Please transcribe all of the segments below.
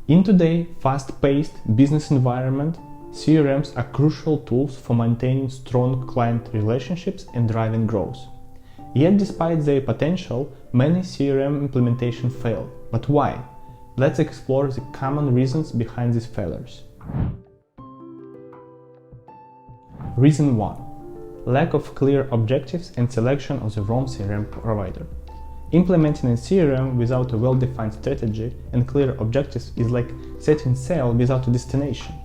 In today's fast-paced business environment, CRMs are crucial tools for maintaining strong client relationships and driving growth. Yet despite their potential, many CRM implementations fail. But why? Let's explore the common reasons behind these failures. Reason 1. Lack of clear objectives and selection of the wrong CRM provider. Implementing a CRM without a well-defined strategy and clear objectives is like setting sail without a destination.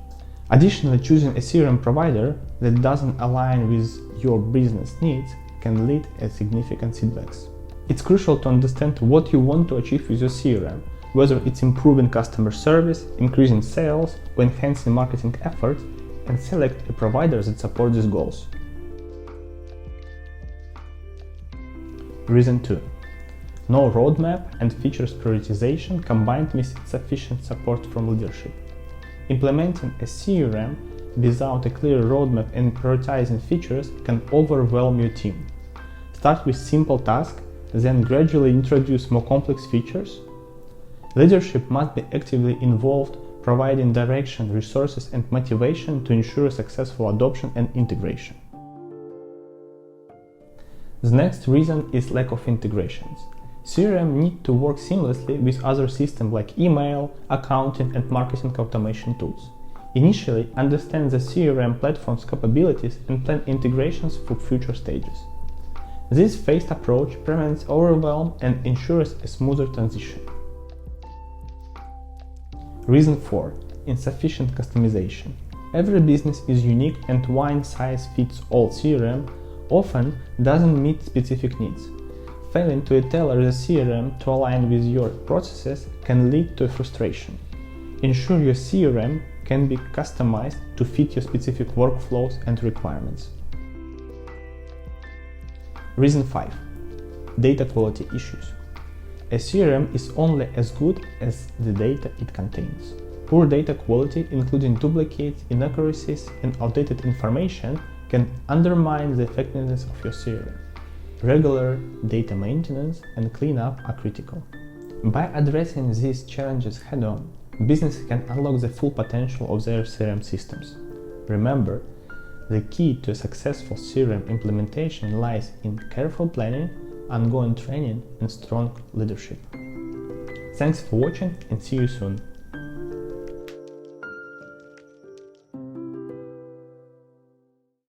Additionally, choosing a CRM provider that doesn't align with your business needs can lead to significant setbacks. It's crucial to understand what you want to achieve with your CRM, whether it's improving customer service, increasing sales, or enhancing marketing efforts, and select a provider that supports these goals. Reason 2. No roadmap and features prioritization combined with insufficient support from leadership. Implementing a CRM without a clear roadmap and prioritizing features can overwhelm your team. Start with simple tasks, then gradually introduce more complex features. Leadership must be actively involved, providing direction, resources, and motivation to ensure successful adoption and integration. The next reason is lack of integrations. CRM need to work seamlessly with other systems like email, accounting, and marketing automation tools. Initially, understand the CRM platform's capabilities and plan integrations for future stages. This phased approach prevents overwhelm and ensures a smoother transition. Reason 4. Insufficient customization. Every business is unique, and one-size-fits-all CRM often doesn't meet specific needs. Failing to tailor the CRM to align with your processes can lead to frustration. Ensure your CRM can be customized to fit your specific workflows and requirements. Reason 5. Data quality issues. A CRM is only as good as the data it contains. Poor data quality, including duplicates, inaccuracies, and outdated information, can undermine the effectiveness of your CRM. Regular data maintenance and cleanup are critical. By addressing these challenges head-on, businesses can unlock the full potential of their CRM systems. Remember, the key to a successful CRM implementation lies in careful planning, ongoing training, and strong leadership. Thanks for watching, and see you soon.